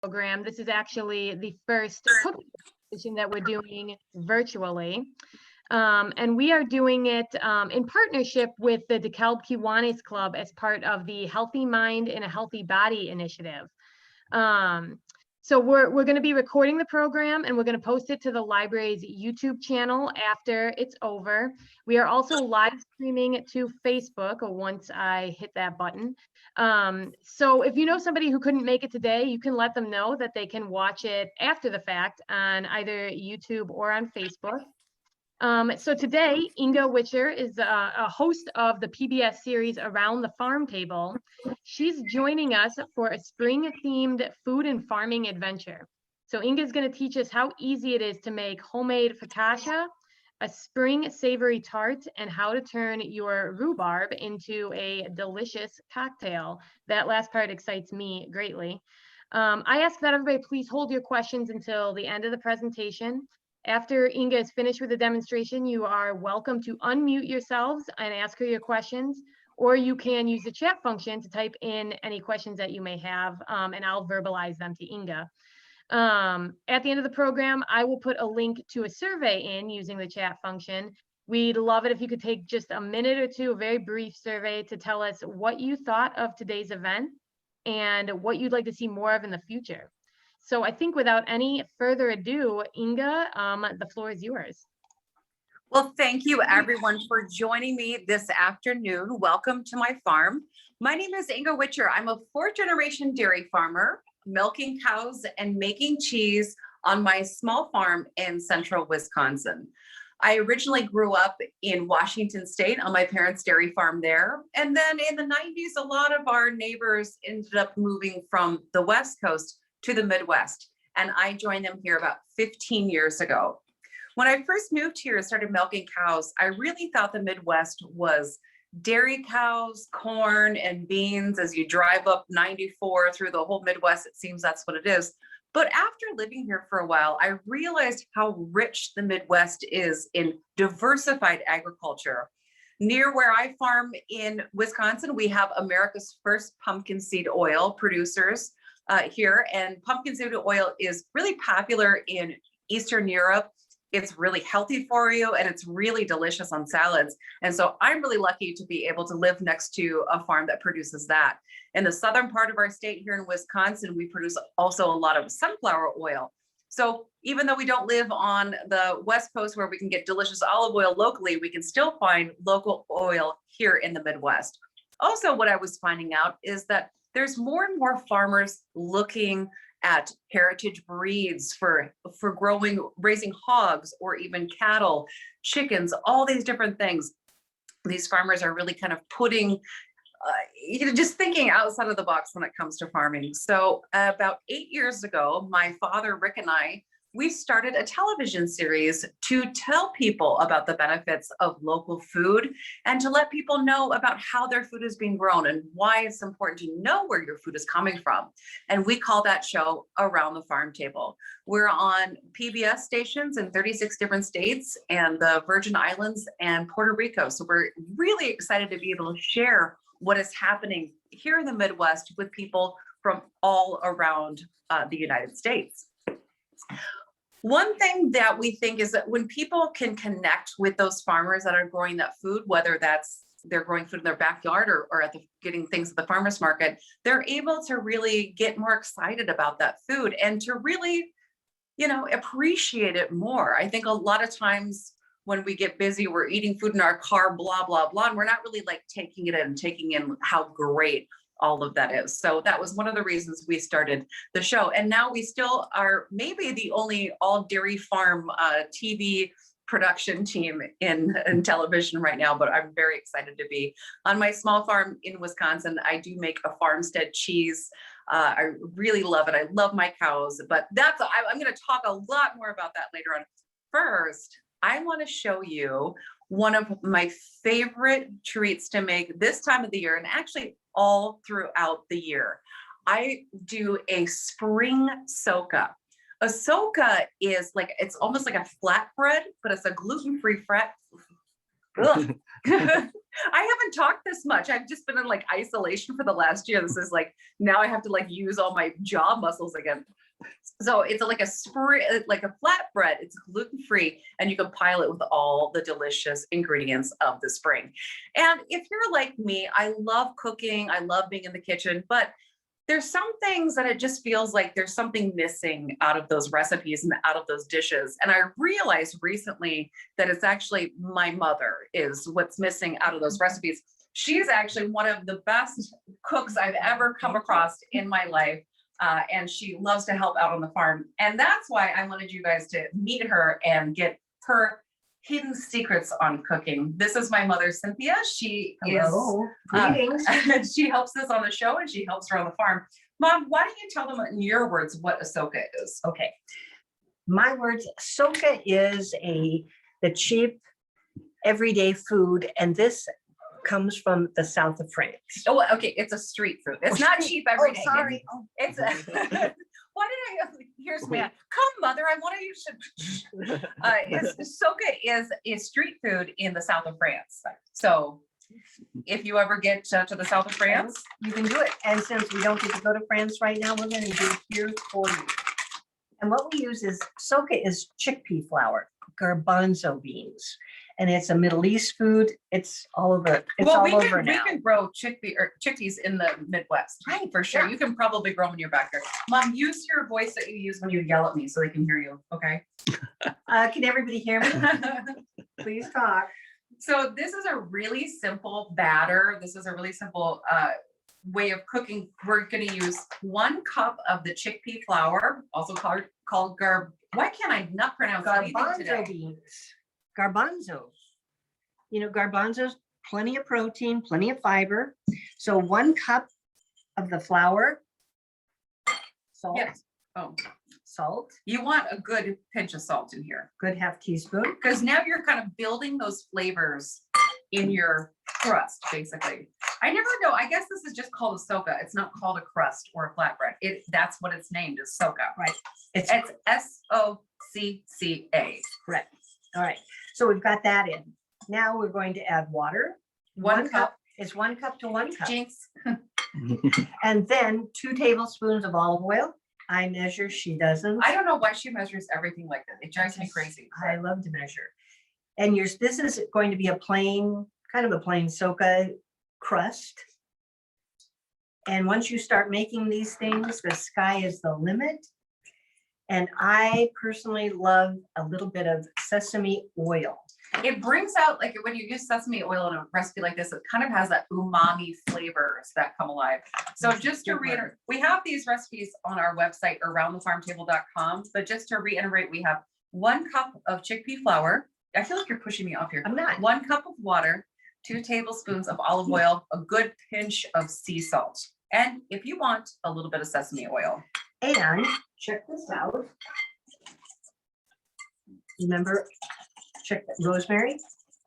program. This is actually the first cooking competition that we're doing virtually. And we are doing it in partnership with the DeKalb Kiwanis Club as part of the Healthy Mind in a Healthy Body initiative. So we're going to be recording the program and we're going to post it to the library's YouTube channel after it's over. We are also live streaming to Facebook once I hit that button. So if you know somebody who couldn't make it today, you can let them know that they can watch it after the fact on either YouTube or on Facebook. So today, Inga Witcher is a host of the PBS series Around the Farm Table. She's joining us for a spring-themed food and farming adventure. So Inga is going to teach us how easy it is to make homemade focaccia, a spring savory tart, and how to turn your rhubarb into a delicious cocktail. That last part excites me greatly. I ask that everybody please hold your questions until the end of the presentation. After Inga is finished with the demonstration, you are welcome to unmute yourselves and ask her your questions, or you can use the chat function to type in any questions that you may have, and I'll verbalize them to Inga. At the end of the program, I will put a link to a survey in using the chat function. We'd love it if you could take just a minute or two, a very brief survey to tell us what you thought of today's event and what you'd like to see more of in the future. So I think without any further ado, Inga, the floor is yours. Well, thank you everyone for joining me this afternoon. Welcome to my farm. My name is Inga Witcher. I'm a fourth-generation dairy farmer, milking cows and making cheese on my small farm in central Wisconsin. I originally grew up in Washington State on my parents' dairy farm there. And then in the 90s, a lot of our neighbors ended up moving from the West Coast to the Midwest. And I joined them here about 15 years ago. When I first moved here and started milking cows, I really thought the Midwest was dairy cows, corn, and beans. As you drive up 94 through the whole Midwest, it seems that's what it is. But after living here for a while, I realized how rich the Midwest is in diversified agriculture. Near where I farm in Wisconsin, we have America's first pumpkin seed oil producers here, and pumpkin seed oil is really popular in Eastern Europe. It's really healthy for you and it's really delicious on salads. And so I'm really lucky to be able to live next to a farm that produces that. In the southern part of our state here in Wisconsin, we produce also a lot of sunflower oil. So even though we don't live on the West Coast where we can get delicious olive oil locally, we can still find local oil here in the Midwest. Also, what I was finding out is that there's more and more farmers looking at heritage breeds for raising hogs or even cattle, chickens, all these different things. These farmers are really kind of putting, just thinking outside of the box when it comes to farming. So about 8 years ago, my father, Rick, and we started a television series to tell people about the benefits of local food and to let people know about how their food is being grown and why it's important to know where your food is coming from. And we call that show Around the Farm Table. We're on PBS stations in 36 different states and the Virgin Islands and Puerto Rico. So we're really excited to be able to share what is happening here in the Midwest with people from all around the United States. One thing that we think is that when people can connect with those farmers that are growing that food, whether that's they're growing food in their backyard or getting things at the farmer's market, they're able to really get more excited about that food and to really, appreciate it more. I think a lot of times when we get busy, we're eating food in our car, blah, blah, blah, and we're not really taking in how great all of that is. So that was one of the reasons we started the show. And now we still are maybe the only all dairy farm TV production team in television right now, but I'm very excited to be on my small farm in Wisconsin. I do make a farmstead cheese. I really love it. I love my cows, but I'm going to talk a lot more about that later on. First, I want to show you one of my favorite treats to make this time of the year, and actually all throughout the year. I do a spring soca. A soca is it's almost like a flatbread, but it's a gluten-free I haven't talked this much. I've just been in like isolation for the last year. This is like, now I have to like use all my jaw muscles again. So it's like a like a flatbread. It's gluten-free, and you can pile it with all the delicious ingredients of the spring. And if you're like me, I love cooking. I love being in the kitchen, but there's some things that it just feels like there's something missing out of those recipes and out of those dishes. And I realized recently that it's actually my mother is what's missing out of those recipes. She's actually one of the best cooks I've ever come across in my life. And she loves to help out on the farm. And that's why I wanted you guys to meet her and get her hidden secrets on cooking. This is my mother, Cynthia. She Hello. Greetings. she helps us on the show and she helps her on the farm. Mom, why don't you tell them in your words what Ahsoka is? Okay. My words, Ahsoka is the cheap, everyday food, and this comes from the south of France. Oh, okay. It's a street food. It's not cheap every day. Sorry. It's a, why did I, here's me. Come, mother, I want to, Ahsoka is a street food in the south of France. So if you ever get to the south of France, You can do it. And since we don't get to go to France right now, we're going to do it here for you. And what we use is, Ahsoka is chickpea flour, garbanzo beans. And it's a Middle East food. It's all over. It's all over now. We can grow chickpeas in the Midwest, right? For sure. Yeah. You can probably grow them in your backyard. Mom, use your voice that you use when you yell at me so they can hear you. Okay. Can everybody hear me? Please talk. So this is a really simple batter. This is a really simple way of cooking. We're going to use 1 cup of the chickpea flour, also called why can't I not pronounce anything today? Garbanzo beans. Garbanzo. You know, garbanzo's plenty of protein, plenty of fiber. So 1 cup of the flour, salt, Yes. Oh, salt, you want a good pinch of salt in here good half teaspoon. because now you're kind of building those flavors in your crust, basically. I never know. I guess this is just called Ahsoka. It's not called a crust or a flatbread. That's what it's named, is Ahsoka. Right. It's SOCCA. Correct. All right. So we've got that in. Now we're going to add water. 1 cup. It's 1 cup to 1 cup. Jinx. And then 2 tablespoons of olive oil. I measure, she doesn't. I don't know why she measures everything like that. It drives me crazy. I love to measure. And this is going to be a plain, kind of a plain Ahsoka crust. And once you start making these things, the sky is the limit. And I personally love a little bit of sesame oil. It brings out, like when you use sesame oil in a recipe like this, it kind of has that umami flavors that come alive. So just to reiterate, we have these recipes on our website, aroundthefarmtable.com, but just to reiterate, we have 1 cup of chickpea flour. I feel like you're pushing me off here. I'm not. 1 cup of water, 2 tablespoons of olive oil, a good pinch of sea salt. And if you want, a little bit of sesame oil. And check this out. Remember, check that rosemary.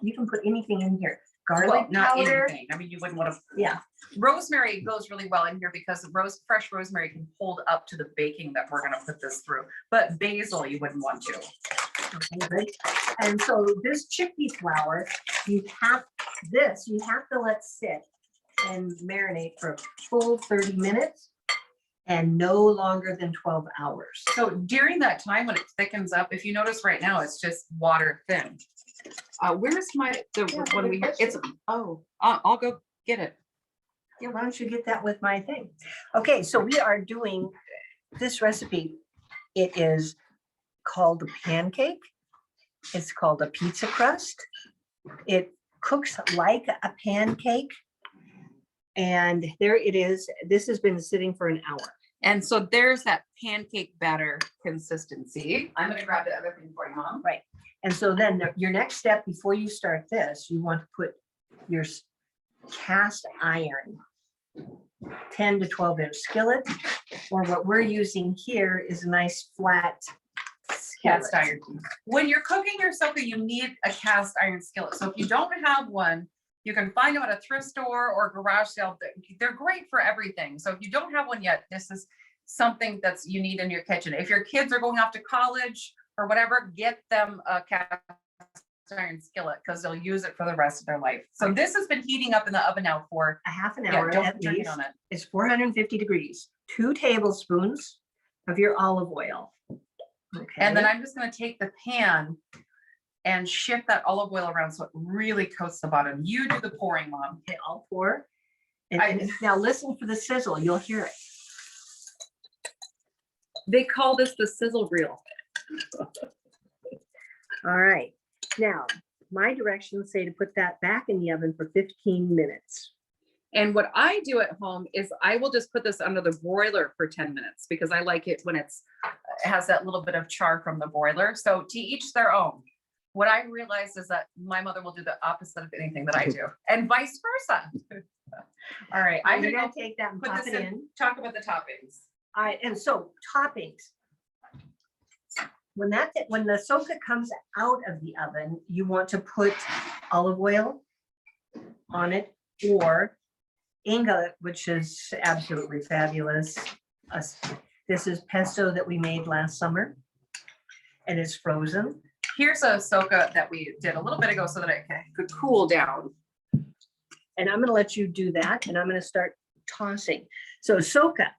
You can put anything in here. Well, Garlic not powder. anything. I mean, you wouldn't want to. Yeah. Rosemary goes really well in here because fresh rosemary can hold up to the baking that we're going to put this through. But basil, you wouldn't want to. Okay, good. And so this chickpea flour, you have to let sit and marinate for a full 30 minutes and no longer than 12 hours. So during that time when it thickens up, if you notice right now, it's just water thin. Where's when we, it's, I'll go get it. Yeah, why don't you get that with my thing? Okay, so we are doing this recipe. It is called a pancake. It's called a pizza crust. It cooks like a pancake. And there it is. This has been sitting for an hour. And so there's that pancake batter consistency. I'm gonna grab the other thing for you, Mom. Right. And so then your next step before you start this, you want to put your cast iron 10 to 12 inch skillet, or what we're using here is a nice flat Cast skillet. iron. When you're cooking your Ahsoka, you need a cast iron skillet. So if you don't have one, you can find them at a thrift store or garage sale. They're great for everything. So if you don't have one yet, this is something that's you need in your kitchen. If your kids are going off to college or whatever, get them a cast iron skillet because they'll use it for the rest of their life. So this has been heating up in the oven now for, A half an yeah, hour don't at turn it least. on it. It's 450 degrees, 2 tablespoons of your olive oil. Okay. And then I'm just gonna take the pan and shift that olive oil around so it really coats the bottom. You do the pouring, Mom. Okay, I'll pour. And I- now listen for the sizzle, you'll hear it. They call this the sizzle reel. All right, now, my directions say to put that back in the oven for 15 minutes. And what I do at home is I will just put this under the broiler for 10 minutes because I like it when it has that little bit of char from the broiler. So to each their own. What I realized is that my mother will do the opposite of anything that I do and vice versa. All right, I'm You're gonna gonna take that and put pop this it in, in. talk about the toppings. All right, and so toppings. When the soka comes out of the oven, you want to put olive oil on it or Inga, which is absolutely fabulous. This is pesto that we made last summer and it's frozen. Here's a soka that we did a little bit ago so that it could cool down. And I'm gonna let you do that and I'm gonna start tossing. So soka,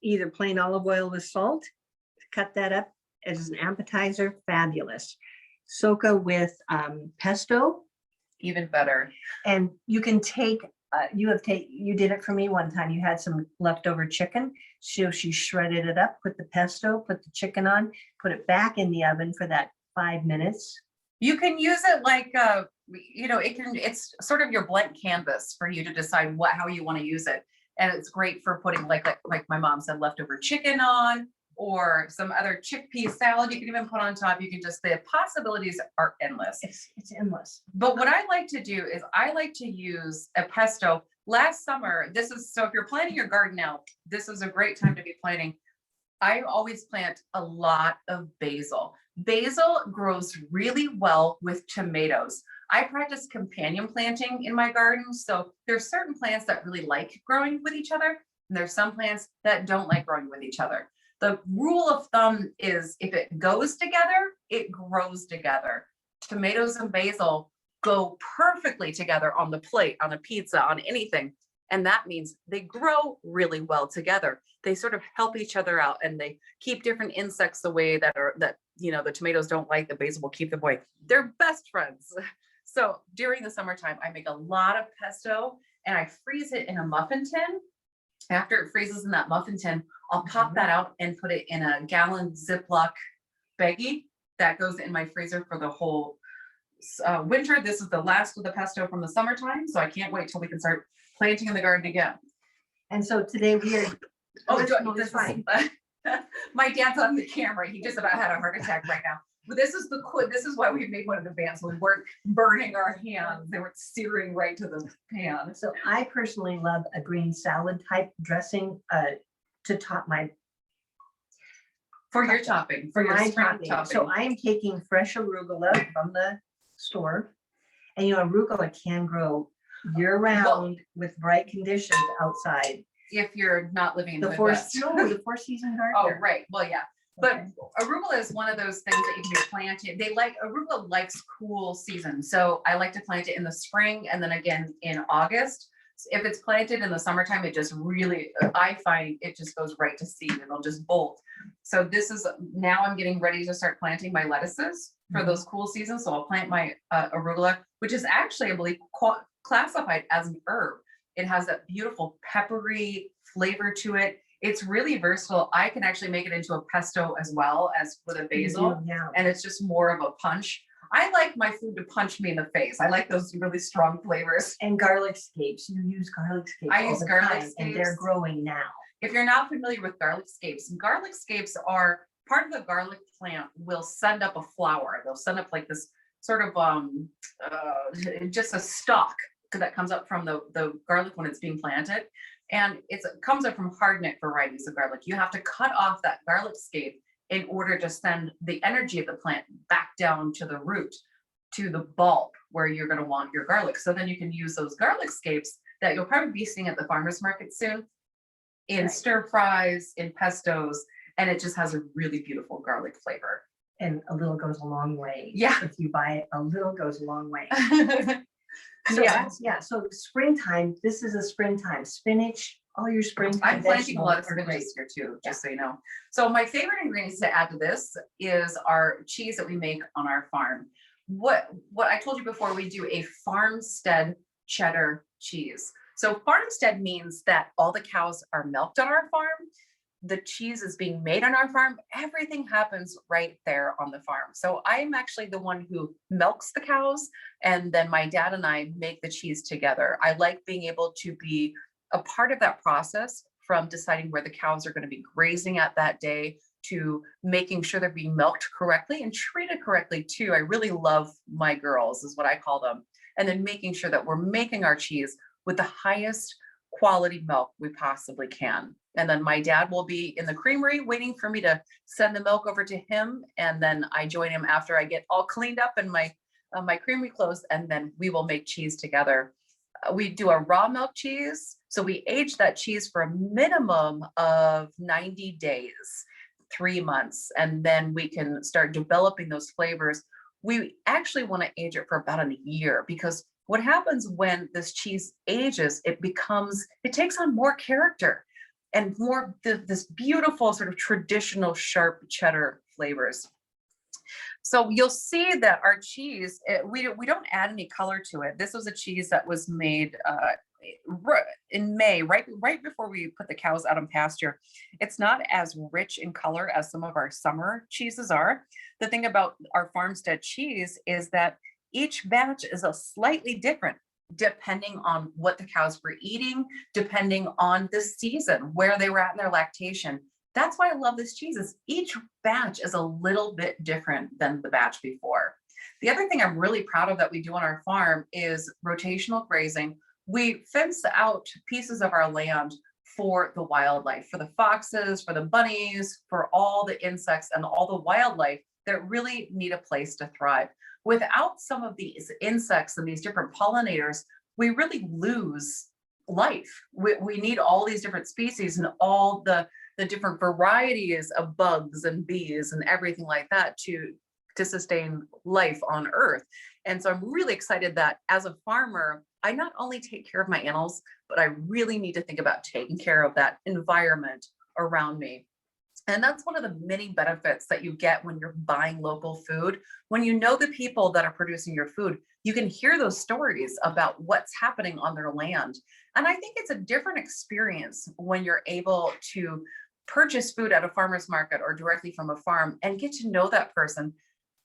either plain olive oil with salt, cut that up as an appetizer, fabulous. Soka with pesto, Even better. and you can take, you did it for me one time. You had some leftover chicken. So she shredded it up, put the pesto, put the chicken on, put it back in the oven for that 5 minutes. You can use it like, it's sort of your blank canvas for you to decide how you want to use it. And it's great for putting like my mom said, leftover chicken on or some other chickpea salad you can even put on top. You can just, the possibilities are endless. It's endless. But what I like to do is I like to use a pesto. Last summer, so if you're planting your garden now, this is a great time to be planting. I always plant a lot of basil. Basil grows really well with tomatoes. I practice companion planting in my garden. So there's certain plants that really like growing with each other. And there's some plants that don't like growing with each other. The rule of thumb is if it goes together, it grows together. Tomatoes and basil go perfectly together on the plate, on a pizza, on anything. And that means they grow really well together. They sort of help each other out and they keep different insects away that the tomatoes don't like, the basil will keep them away. They're best friends. So during the summertime, I make a lot of pesto and I freeze it in a muffin tin. After it freezes in that muffin tin, I'll pop that out and put it in a gallon Ziploc baggie that goes in my freezer for the whole winter. This is the last of the pesto from the summertime, so I can't wait till we can start planting in the garden again. And so today we are. This fine. My dad's on the camera. He just about had a heart attack right now. But this is why we made one in advance. We weren't burning our hands. They weren't searing right to the pan. So I personally love a green salad type dressing to top my. For your topping, for your my spring topping. topping. So I am taking fresh arugula from the store. And arugula can grow year round with bright conditions outside. If you're not living in the The four Midwest. season Oh, gardener. right. Well, yeah. But Okay. arugula is one of those things that you can be planted. Arugula likes cool seasons. So I like to plant it in the spring and then again in August. If it's planted in the summertime, I find it just goes right to seed. It'll just bolt. So now I'm getting ready to start planting my lettuces for those cool seasons. So I'll plant my arugula, which is actually, I believe, classified as an herb. It has that beautiful peppery flavor to it. It's really versatile. I can actually make it into a pesto as well as with a basil. Yeah. And it's just more of a punch. I like my food to punch me in the face. I like those really strong flavors. And garlic scapes. You use garlic scapes. I all use the garlic time, and they're scapes. growing now. If you're not familiar with garlic scapes are part of the garlic plant will send up a flower. They'll send up like this sort of just a stalk that comes up from the garlic when it's being planted. And it comes up from hardneck varieties of garlic. You have to cut off that garlic scape in order to send the energy of the plant back down to the root, to the bulb where you're going to want your garlic. So then you can use those garlic scapes that you'll probably be seeing at the farmer's market soon in Right. stir fries, in pestos, and it just has a really beautiful garlic flavor. And a little goes a long way. Yeah. If you buy it, a little goes a long way. So Yeah. yeah, so springtime, this is a springtime spinach, all your springtime I'm planting a lot of vegetables are great. spinach here too, just so you know. So my favorite ingredients to add to this is our cheese that we make on our farm. What I told you before, we do a farmstead cheddar cheese. So farmstead means that all the cows are milked on our farm. The cheese is being made on our farm. Everything happens right there on the farm. So I'm actually the one who milks the cows, and then my dad and I make the cheese together. I like being able to be a part of that process, from deciding where the cows are going to be grazing at that day to making sure they're being milked correctly and treated correctly too. I really love my girls, is what I call them. And then making sure that we're making our cheese with the highest quality milk we possibly can. And then my dad will be in the creamery waiting for me to send the milk over to him. And then I join him after I get all cleaned up in my creamery clothes, and then we will make cheese together. We do a raw milk cheese. So we age that cheese for a minimum of 90 days, 3 months, and then we can start developing those flavors. We actually want to age it for about a year, because what happens when this cheese ages, it takes on more character and more this beautiful sort of traditional sharp cheddar flavors. So you'll see that our cheese, we don't add any color to it. This was a cheese that was made in May, right before we put the cows out on pasture. It's not as rich in color as some of our summer cheeses are. The thing about our farmstead cheese is that each batch is a slightly different, depending on what the cows were eating, depending on the season, where they were at in their lactation. That's why I love this cheese, is each batch is a little bit different than the batch before. The other thing I'm really proud of that we do on our farm is rotational grazing. We fence out pieces of our land for the wildlife, for the foxes, for the bunnies, for all the insects and all the wildlife that really need a place to thrive. Without some of these insects and these different pollinators, we really lose life. We need all these different species and all the different varieties of bugs and bees and everything like that to sustain life on Earth. And so I'm really excited that as a farmer, I not only take care of my animals, but I really need to think about taking care of that environment around me. And that's one of the many benefits that you get when you're buying local food. When you know the people that are producing your food, you can hear those stories about what's happening on their land. And I think it's a different experience when you're able to purchase food at a farmer's market or directly from a farm and get to know that person.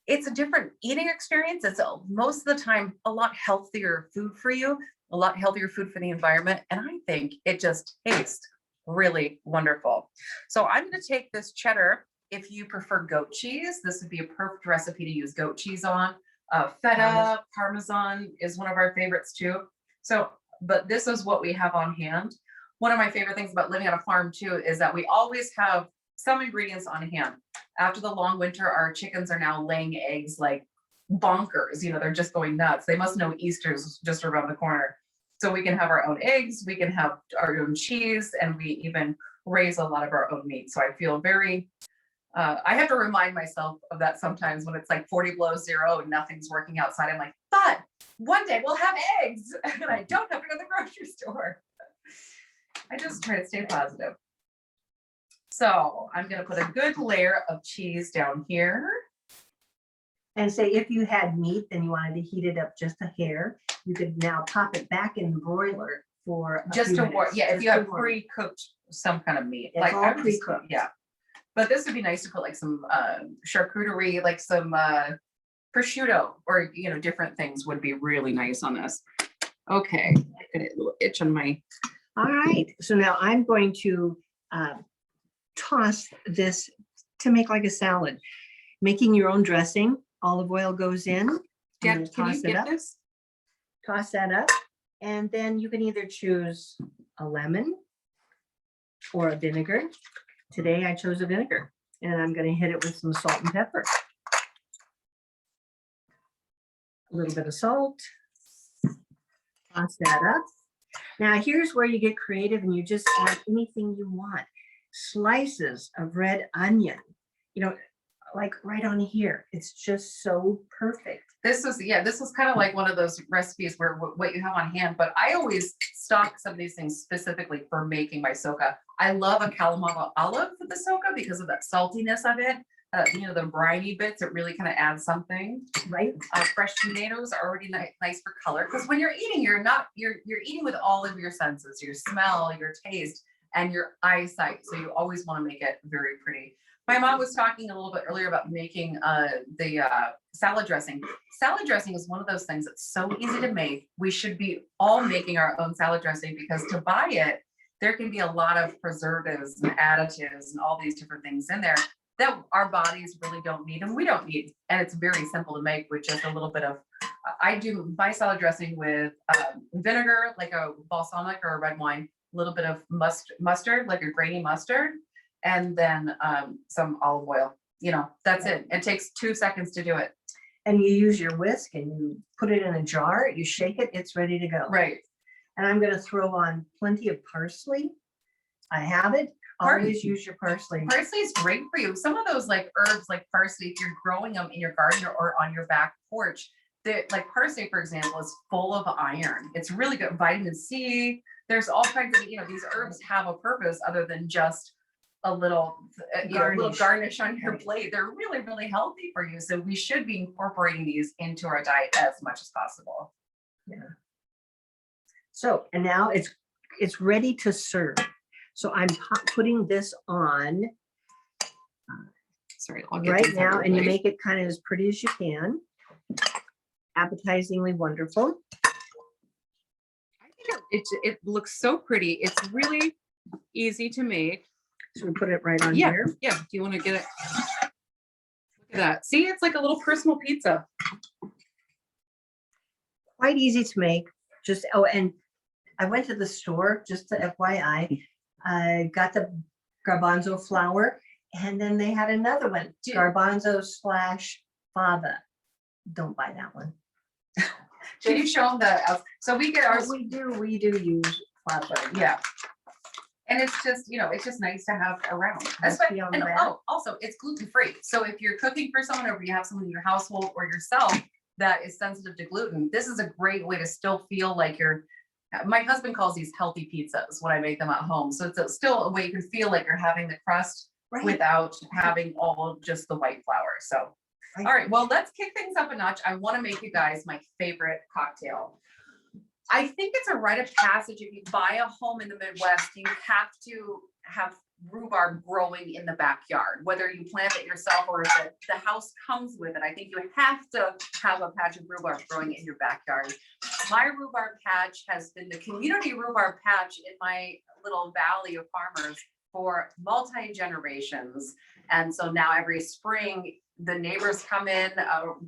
It's a different eating experience. It's most of the time a lot healthier food for you, a lot healthier food for the environment. And I think it just tastes really wonderful. So I'm going to take this cheddar. If you prefer goat cheese, this would be a perfect recipe to use goat cheese on. Feta, Parmesan is one of our favorites too. So, but this is what we have on hand. One of my favorite things about living on a farm too is that we always have some ingredients on hand. After the long winter, our chickens are now laying eggs like bonkers. You know, they're just going nuts. They must know Easter's just around the corner. So we can have our own eggs, we can have our own cheese, and we even raise a lot of our own meat. So I feel very, I have to remind myself of that sometimes when it's like 40 below zero and nothing's working outside. I'm like, but one day we'll have eggs and I don't have to go to the grocery store. I just try to stay positive. So I'm going to put a good layer of cheese down here. And say if you had meat and you wanted to heat it up just a hair, you could now pop it back in the broiler for Just to warm, yeah, if just you have to warm. pre-cooked some kind of meat. It's all I would just- pre-cooked. Yeah. But this would be nice to put like some charcuterie, like some prosciutto or, you know, different things would be really nice on this. Okay, I got a little itch on my, All right, so now I'm going to toss this to make like a salad. Making your own dressing, olive oil goes in. I'm gonna Deb, can you toss it get up, this? toss that up, and then you can either choose a lemon or a vinegar. Today I chose a vinegar, and I'm going to hit it with some salt and pepper. A little bit of salt. Toss that up. Now here's where you get creative and you just add anything you want. Slices of red onion. You know, like right on here. It's just so perfect. This is kind of like one of those recipes where what you have on hand, but I always stock some of these things specifically for making my soka. I love a Kalamata olive for the soka because of that saltiness of it. The briny bits, it really kind of adds something. Right? Fresh tomatoes are already nice for color because when you're eating, you're eating with all of your senses, your smell, your taste, and your eyesight. So you always want to make it very pretty. My mom was talking a little bit earlier about making the salad dressing. Salad dressing is one of those things that's so easy to make. We should be all making our own salad dressing because to buy it, there can be a lot of preservatives and additives and all these different things in there that our bodies really don't need and we don't need. And it's very simple to make with just a little bit of, I do my salad dressing with vinegar, like a balsamic or a red wine, a little bit of mustard, like a grainy mustard, and then some olive oil. That's it. It takes 2 seconds to do it. And you use your whisk and you put it in a jar, you shake it, it's ready to go. Right. And I'm gonna throw on plenty of parsley. I have it. Always use your parsley. Parsley is great for you. Some of those like herbs like parsley, if you're growing them in your garden or on your back porch, like parsley, for example, is full of iron. It's really good. Vitamin C. There's all kinds of, these herbs have a purpose other than just a little, little garnish on your plate. They're really, really healthy for you. So we should be incorporating these into our diet as much as possible. Yeah. So, and now it's ready to serve. So I'm putting this on Sorry, right now, and you make it kind of as pretty as you can. Appetizingly wonderful. I think it looks so pretty. It's really easy to make. So we put it right on here. Yeah. Do you want to get it? Look at that. See, it's like a little personal pizza. Quite easy to make. And I went to the store, just to FYI. I got the garbanzo flour, and then they had another one, garbanzo / fava. Don't buy that one. Can you show them so we get ours? We do use fava. Yeah. And it's just, it's just nice to have around. That's why, and also it's gluten-free. So if you're cooking for someone or if you have someone in your household or yourself that is sensitive to gluten, this is a great way to still feel like my husband calls these healthy pizzas when I make them at home. So it's still a way you can feel like you're having the crust without having all just the white flour. So, all right, well, let's kick things up a notch. I want to make you guys my favorite cocktail. I think it's a rite of passage. If you buy a home in the Midwest, you have to have rhubarb growing in the backyard, whether you plant it yourself or if the house comes with it. I think you have to have a patch of rhubarb growing in your backyard. My rhubarb patch has been the community rhubarb patch in my little valley of farmers for multi-generations. And so now every spring, the neighbors come in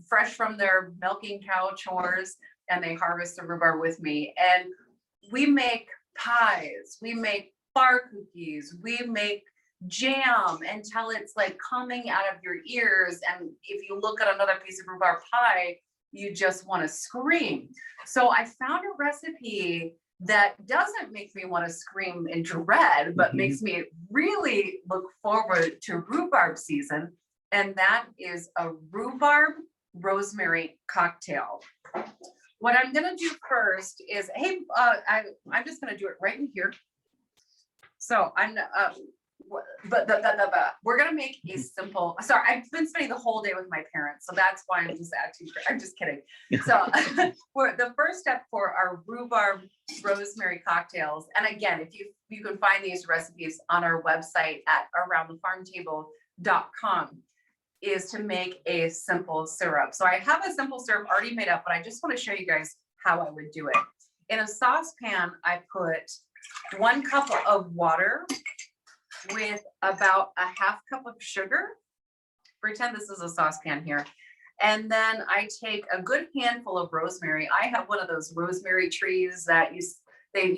fresh from their milking cow chores and they harvest the rhubarb with me. And we make pies, we make bar cookies, we make jam until it's like coming out of your ears. And if you look at another piece of rhubarb pie, you just want to scream. So I found a recipe that doesn't make me want to scream in dread, but makes me really look forward to rhubarb season. And that is a rhubarb rosemary cocktail. What I'm going to do first is, I'm just going to do it right in here. So we're going to make a simple, sorry, I've been spending the whole day with my parents, so that's why I'm just acting, I'm just kidding. So for the first step for our rhubarb rosemary cocktails, and again, if you can find these recipes on our website at aroundthefarmtable.com, is to make a simple syrup. So I have a simple syrup already made up, but I just want to show you guys how I would do it. In a saucepan, I put 1 cup of water with about a ½ cup of sugar. Pretend this is a saucepan here. And then I take a good handful of rosemary. I have one of those rosemary trees that you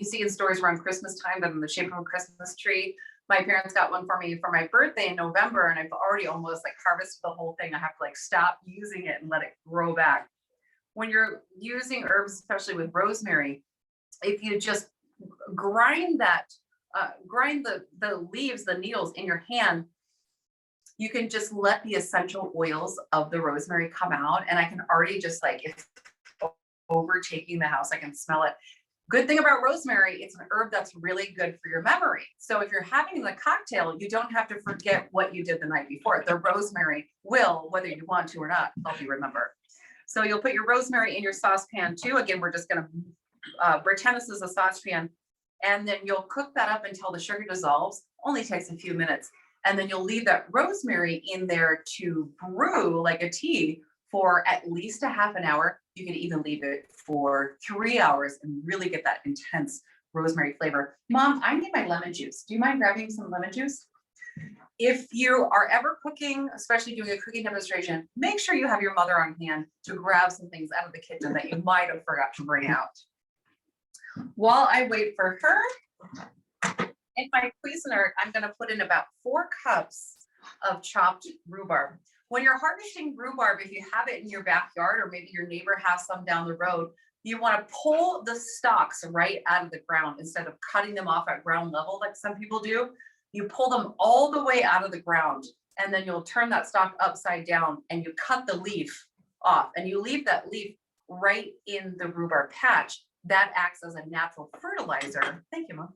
see in stores around Christmas time that are in the shape of a Christmas tree. My parents got one for me for my birthday in November, and I've already almost like harvested the whole thing. I have to stop using it and let it grow back. When you're using herbs, especially with rosemary, if you just grind the leaves, the needles in your hand, You can just let the essential oils of the rosemary come out, and I can already just like, it's overtaking the house. I can smell it. Good thing about rosemary, it's an herb that's really good for your memory. So if you're having the cocktail, you don't have to forget what you did the night before. The rosemary will, whether you want to or not, help you remember. So you'll put your rosemary in your saucepan too. Again, we're just gonna pretend this is a saucepan, and then you'll cook that up until the sugar dissolves. Only takes a few minutes. And then you'll leave that rosemary in there to brew like a tea for at least a half an hour. You can even leave it for 3 hours and really get that intense rosemary flavor. Mom, I need my lemon juice. Do you mind grabbing some lemon juice? If you are ever cooking, especially doing a cooking demonstration, make sure you have your mother on hand to grab some things out of the kitchen that you might have forgot to bring out. While I wait for her, in my Cuisinart, I'm gonna put in about 4 cups of chopped rhubarb. When you're harvesting rhubarb, if you have it in your backyard, or maybe your neighbor has some down the road, you wanna pull the stalks right out of the ground instead of cutting them off at ground level like some people do. You pull them all the way out of the ground, and then you'll turn that stalk upside down and you cut the leaf off, and you leave that leaf right in the rhubarb patch. That acts as a natural fertilizer, thank you, Mom,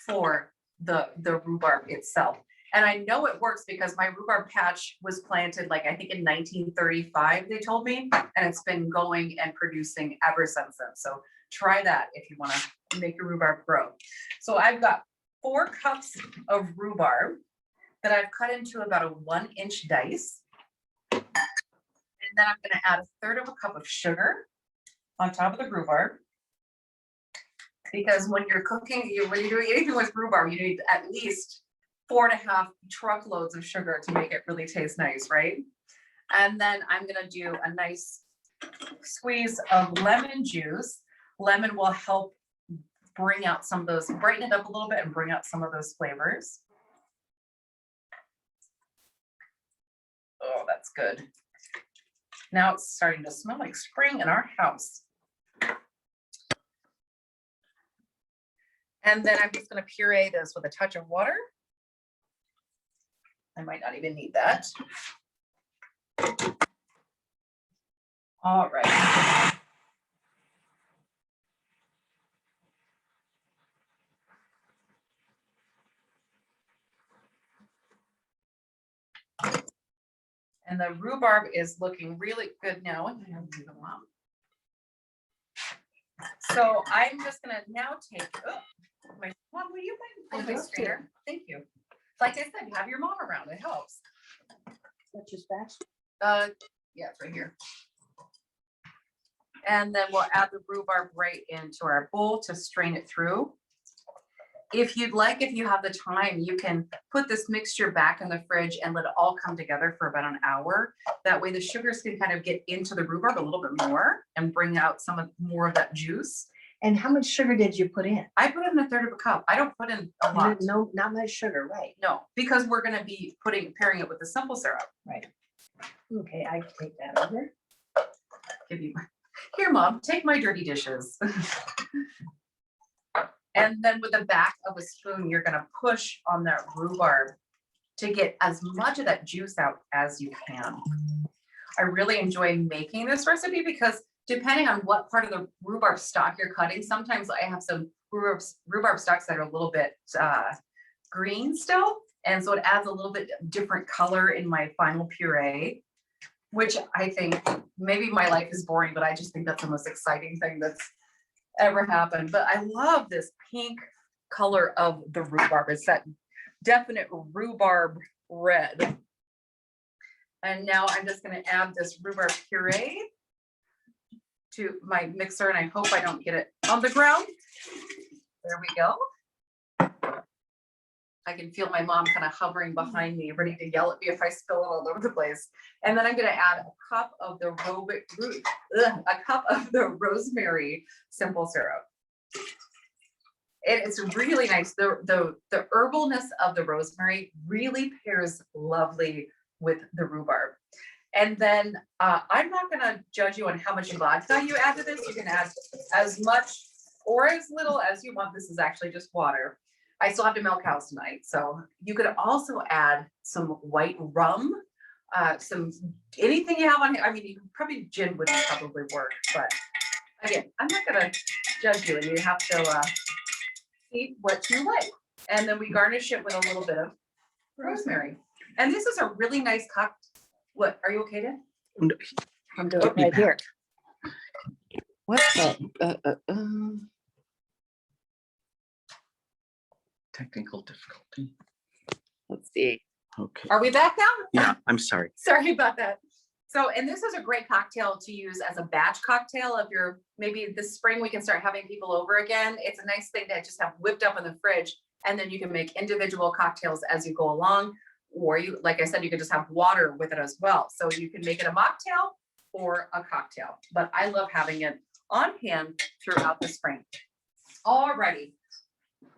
for the rhubarb itself. And I know it works because my rhubarb patch was planted like, I think in 1935, they told me, and it's been going and producing ever since then. So try that if you want to make your rhubarb grow. So I've got 4 cups of rhubarb that I've cut into about a 1-inch dice. And then I'm going to add 1/3 of a cup of sugar on top of the rhubarb. Because when you're cooking, when you're doing anything with rhubarb, you need at least 4.5 truckloads of sugar to make it really taste nice, right? And then I'm gonna do a nice squeeze of lemon juice. Lemon will help bring out some of those, brighten it up a little bit and bring out some of those flavors. Oh, that's good. Now it's starting to smell like spring in our house. And then I'm just going to puree this with a touch of water. I might not even need that. All right. And the rhubarb is looking really good now. So I'm just gonna now take, oh, my mom, will you mind my strainer? Thank you. Like I said, have your mom around, it helps. That's just fast. Yeah, it's right here. And then we'll add the rhubarb right into our bowl to strain it through. If you'd like, if you have the time, you can put this mixture back in the fridge and let it all come together for about an hour. That way the sugars can kind of get into the rhubarb a little bit more and bring out more of that juice. And how much sugar did you put in? I put in 1/3 of a cup. I don't put in a lot. No, not much sugar, right? No, because we're gonna be pairing it with the simple syrup. Right. Okay, I can take that over. Give you, here, Mom, take my dirty dishes. And then with the back of a spoon, you're gonna push on that rhubarb to get as much of that juice out as you can. I really enjoy making this recipe because depending on what part of the rhubarb stalk you're cutting, sometimes I have some rhubarb stalks that are a little bit green still. And so it adds a little bit different color in my final puree, which I think maybe my life is boring, but I just think that's the most exciting thing that's ever happened. But I love this pink color of the rhubarb. It's that definite rhubarb red. And now I'm just going to add this rhubarb puree to my mixer, and I hope I don't get it on the ground. There we go. I can feel my mom kind of hovering behind me, ready to yell at me if I spill it all over the place. And then I'm going to add a cup of the rosemary simple syrup. It's really nice. The herbalness of the rosemary really pairs lovely with the rhubarb. And then I'm not going to judge you on how much vodka you add to this. You can add as much or as little as you want. This is actually just water. I still have to milk cows tonight. So you could also add some white rum, some, anything you have on here. I mean, probably gin would probably work, but again, I'm not gonna judge you, and you have to see what you like. And then we garnish it with a little bit of rosemary. And this is a really nice cocktail. What, are you okay, Dan? I'm doing Get me right here. What's that? Technical difficulty. Let's see. Okay. Are we back now? Yeah, I'm sorry. Sorry about that. So, and this is a great cocktail to use as a batch cocktail. If you're, maybe this spring, we can start having people over again. It's a nice thing to just have whipped up in the fridge. And then you can make individual cocktails as you go along. Or you, like I said, you could just have water with it as well. So you can make it a mocktail or a cocktail. But I love having it on hand throughout the spring. Alrighty.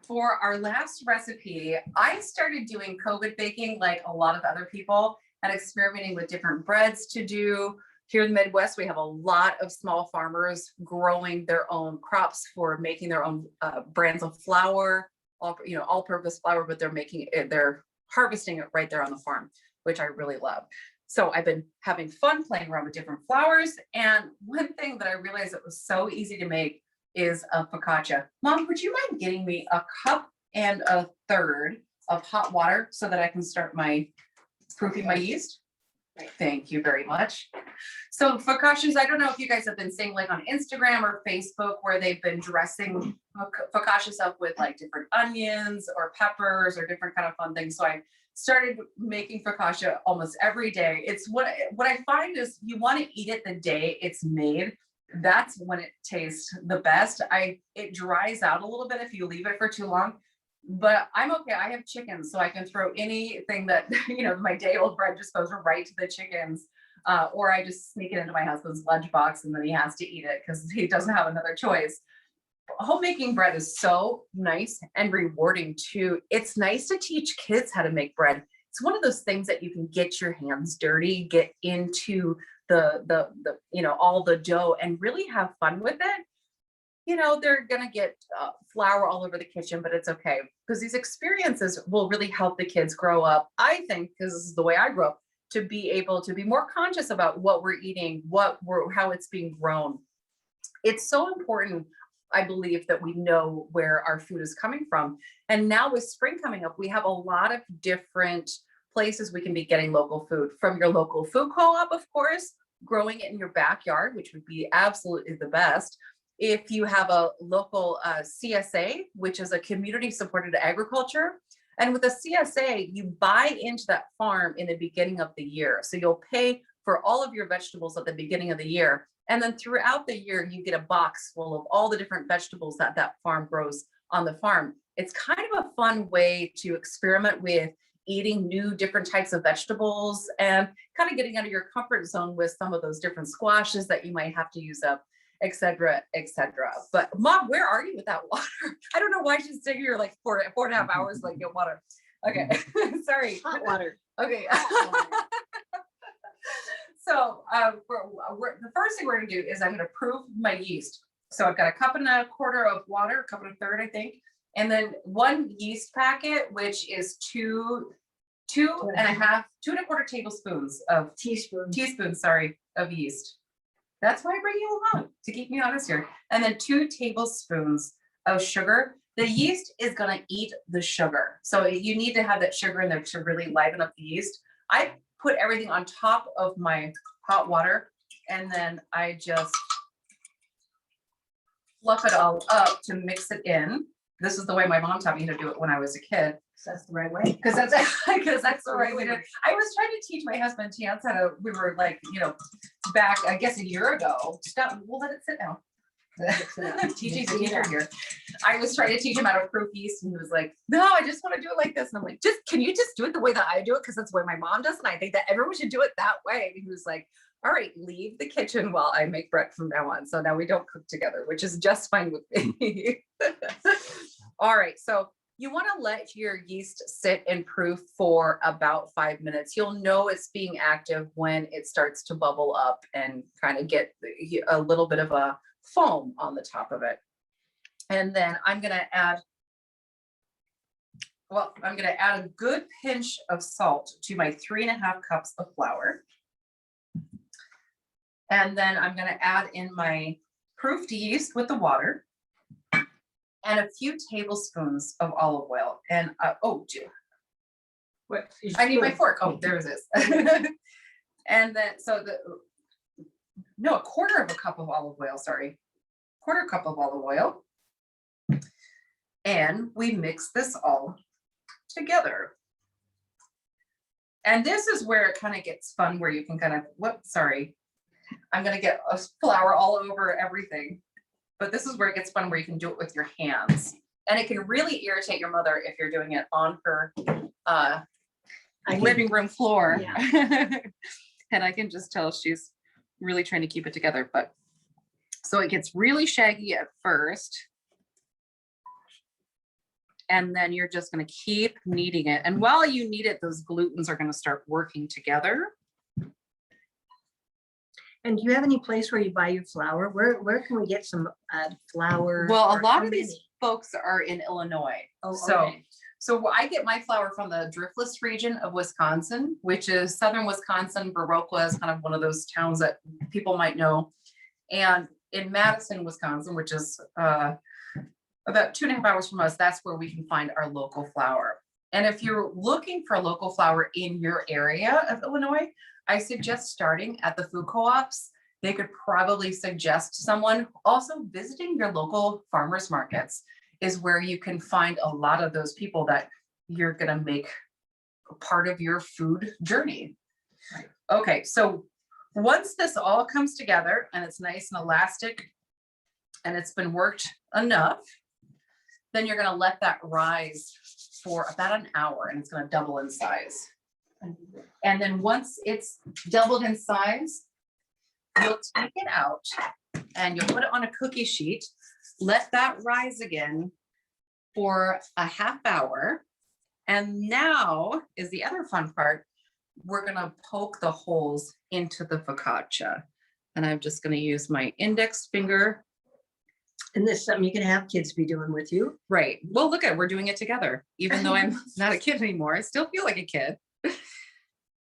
For our last recipe, I started doing COVID baking like a lot of other people and experimenting with different breads to do. Here in the Midwest, we have a lot of small farmers growing their own crops for making their own brands of flour, all-purpose flour, but they're making it, they're harvesting it right there on the farm, which I really love. So I've been having fun playing around with different flours. And one thing that I realized that was so easy to make is a focaccia. Mom, would you mind getting me a cup and a third of hot water so that I can start proofing my yeast? Thank you very much. So focaccias, I don't know if you guys have been seeing like on Instagram or Facebook where they've been dressing focaccias up with like different onions or peppers or different kind of fun things. So I started making focaccia almost every day. It's what I find is you want to eat it the day it's made. That's when it tastes the best. It dries out a little bit if you leave it for too long, but I'm okay. I have chickens, so I can throw anything that, my day old bread just goes right to the chickens. Or I just sneak it into my husband's lunchbox and then he has to eat it because he doesn't have another choice. Homemaking bread is so nice and rewarding too. It's nice to teach kids how to make bread. It's one of those things that you can get your hands dirty, get into the all the dough and really have fun with it. They're gonna get flour all over the kitchen, but it's okay because these experiences will really help the kids grow up. I think, because this is the way I grew up, to be able to be more conscious about what we're eating, how it's being grown. It's so important, I believe, that we know where our food is coming from. And now with spring coming up, we have a lot of different places we can be getting local food from your local food co-op, of course, growing it in your backyard, which would be absolutely the best. If you have a local CSA, which is a community supported agriculture, and with a CSA, you buy into that farm in the beginning of the year. So you'll pay for all of your vegetables at the beginning of the year. And then throughout the year, you get a box full of all the different vegetables that farm grows on the farm. It's kind of a fun way to experiment with eating new different types of vegetables and kind of getting out of your comfort zone with some of those different squashes that you might have to use up, et cetera, et cetera. But Mom, where are you with that water? I don't know why she's sitting here like 4.5 hours, like get water. Okay, sorry. Hot water. Okay. So the first thing we're gonna do is I'm gonna proof my yeast. So I've got a cup and a quarter of water, a cup and a third, I think. And then one yeast packet, which is two and a quarter tablespoons of teaspoons, sorry, of yeast. That's why I bring you along, to keep me honest here. And then 2 tablespoons of sugar. The yeast is gonna eat the sugar. So you need to have that sugar in there to really liven up the yeast. I put everything on top of my hot water and then I just fluff it all up to mix it in. This is the way my mom taught me to do it when I was a kid. That's the right way. Because that's the right way to. I was trying to teach my husband Chance how to. We were like, back I guess a year ago. Stop. We'll let it sit now. TJ's a teacher here. I was trying to teach him how to proof yeast, and he was like, "No, I just want to do it like this." And I'm like, can you just do it the way that I do it? Because that's the way my mom does, and I think that everyone should do it that way." And he was like, "All right, leave the kitchen while I make bread from now on." So now we don't cook together, which is just fine with me. All right, so you want to let your yeast sit and proof for about 5 minutes. You'll know it's being active when it starts to bubble up and kind of get a little bit of a foam on the top of it. And then I'm going to add well, I'm gonna add a good pinch of salt to my 3.5 cups of flour. And then I'm gonna add in my proofed yeast with the water and a few tablespoons of olive oil. And, What is I need my good? fork. Oh, there it is. And then, a quarter of a cup of olive oil, sorry. Quarter cup of olive oil. And we mix this all together. And this is where it kind of gets fun, where you can kind of, I'm gonna get a flour all over everything. But this is where it gets fun, where you can do it with your hands. And it can really irritate your mother if you're doing it on her living room floor. And I can just tell she's really trying to keep it together, but so it gets really shaggy at first. And then you're just going to keep kneading it. And while you knead it, those glutens are going to start working together. And do you have any place where you buy your flour? Where can we get some flour? Well, a or lot how of these many? folks are in Illinois. Oh, So, okay. so I get my flour from the Driftless region of Wisconsin, which is southern Wisconsin. Viroqua is kind of one of those towns that people might know. And in Madison, Wisconsin, which is about 2.5 hours from us, that's where we can find our local flour. And if you're looking for local flour in your area of Illinois, I suggest starting at the food co-ops. They could probably suggest someone. Also visiting your local farmers markets is where you can find a lot of those people that you're gonna make a part of your food journey. Right. Okay, so once this all comes together and it's nice and elastic and it's been worked enough, then you're gonna let that rise for about an hour and it's gonna double in size. And then once it's doubled in size, you'll take it out and you'll put it on a cookie sheet, let that rise again for a half hour. And now is the other fun part. We're gonna poke the holes into the focaccia. And I'm just gonna use my index finger. And this is something you can have kids be doing with you. Right. Well, look at, we're doing it together. Even though I'm not a kid anymore, I still feel like a kid.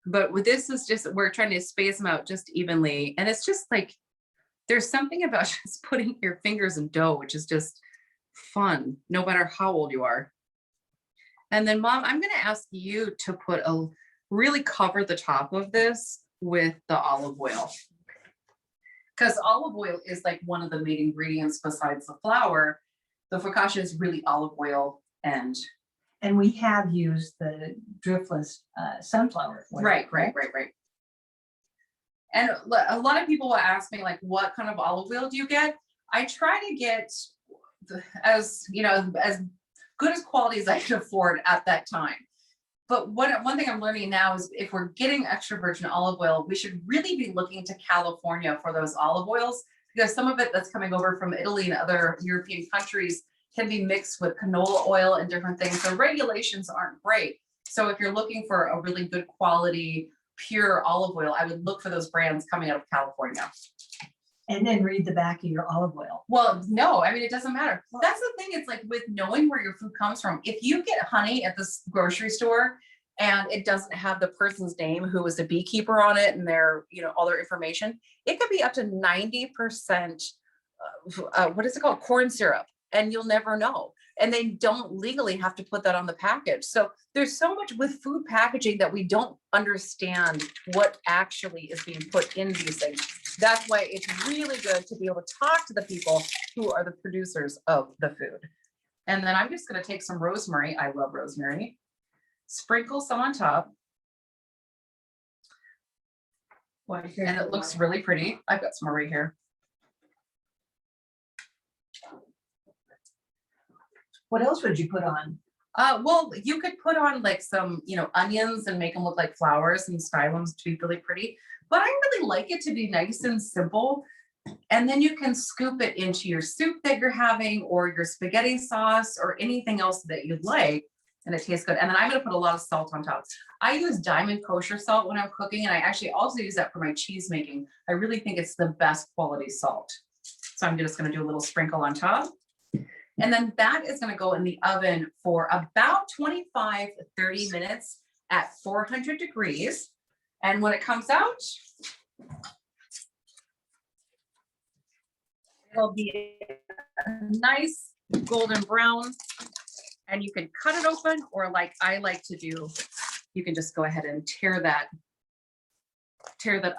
But with this is just, we're trying to space them out just evenly. And it's just like, there's something about just putting your fingers in dough, which is just fun, no matter how old you are. And then Mom, I'm gonna ask you to really cover the top of this with the olive oil. Because olive oil is like one of the main ingredients besides the flour. The focaccia is really olive oil and. And we have used the Driftless sunflower oil. Right. And a lot of people will ask me, like, what kind of olive oil do you get? I try to get as good as quality as I can afford at that time. But one thing I'm learning now is if we're getting extra virgin olive oil, we should really be looking to California for those olive oils, because some of it that's coming over from Italy and other European countries can be mixed with canola oil and different things. So regulations aren't great. So if you're looking for a really good quality, pure olive oil, I would look for those brands coming out of California. And then read the back of your olive oil. Well, no, I mean, it doesn't matter. That's the thing. It's like with knowing where your food comes from. If you get honey at this grocery store and it doesn't have the person's name who was a beekeeper on it and their, all their information, it could be up to 90%, what is it called? Corn syrup. And you'll never know. And they don't legally have to put that on the package. So there's so much with food packaging that we don't understand what actually is being put in these things. That's why it's really good to be able to talk to the people who are the producers of the food. And then I'm just going to take some rosemary. I love rosemary. Sprinkle some on top. And it looks really pretty. I've got some right here. What else would you put on? Well, you could put on like some, onions and make them look like flowers and style them to be really pretty. But I really like it to be nice and simple. And then you can scoop it into your soup that you're having or your spaghetti sauce or anything else that you'd like. And it tastes good. And then I'm going to put a lot of salt on top. I use Diamond kosher salt when I'm cooking. And I actually also use that for my cheese making. I really think it's the best quality salt. So I'm just going to do a little sprinkle on top. And then that is gonna go in the oven for about 25, 30 minutes at 400 degrees. And when it comes out, it'll be a nice golden brown. And you can cut it open, or like I like to do, you can just go ahead and tear that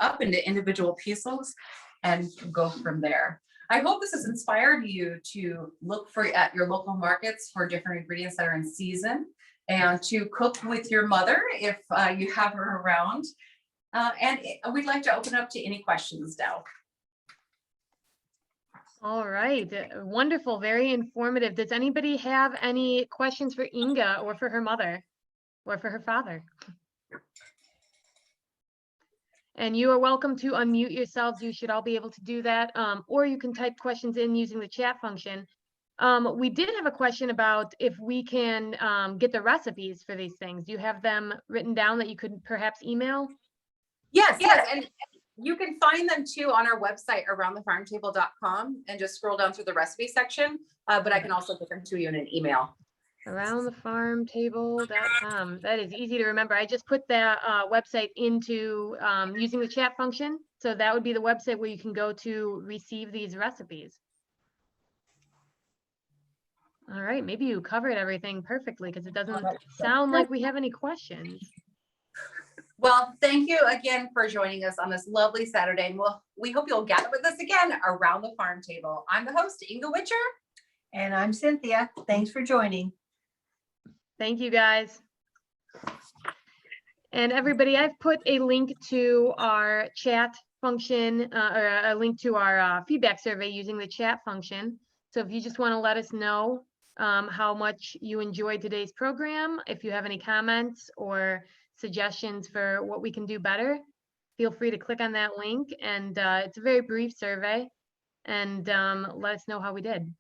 up into individual pieces and go from there. I hope this has inspired you to look at your local markets for different ingredients that are in season, and to cook with your mother if you have her around. We'd like to open up to any questions now. All right, wonderful, very informative. Does anybody have any questions for Inga or for her mother or for her father? And you are welcome to unmute yourselves. You should all be able to do that. Or you can type questions in using the chat function. We did have a question about if we can get the recipes for these things. Do you have them written down that you could perhaps email? Yes, and you can find them too on our website, aroundthefarmtable.com, and just scroll down through the recipe section. But I can also get them to you in an email. Aroundthefarmtable.com. That is easy to remember. I just put that website into using the chat function. So that would be the website where you can go to receive these recipes. All right, maybe you covered everything perfectly because it doesn't sound like we have any questions. Well, thank you again for joining us on this lovely Saturday. And we hope you'll gather with us again around the farm table. I'm the host, Inga Witcher. And I'm Cynthia. Thanks for joining. Thank you, guys. And everybody, I've put a link to our chat function or a link to our feedback survey using the chat function. So if you just want to let us know how much you enjoyed today's program, if you have any comments or suggestions for what we can do better, feel free to click on that link. And it's a very brief survey, and let us know how we did.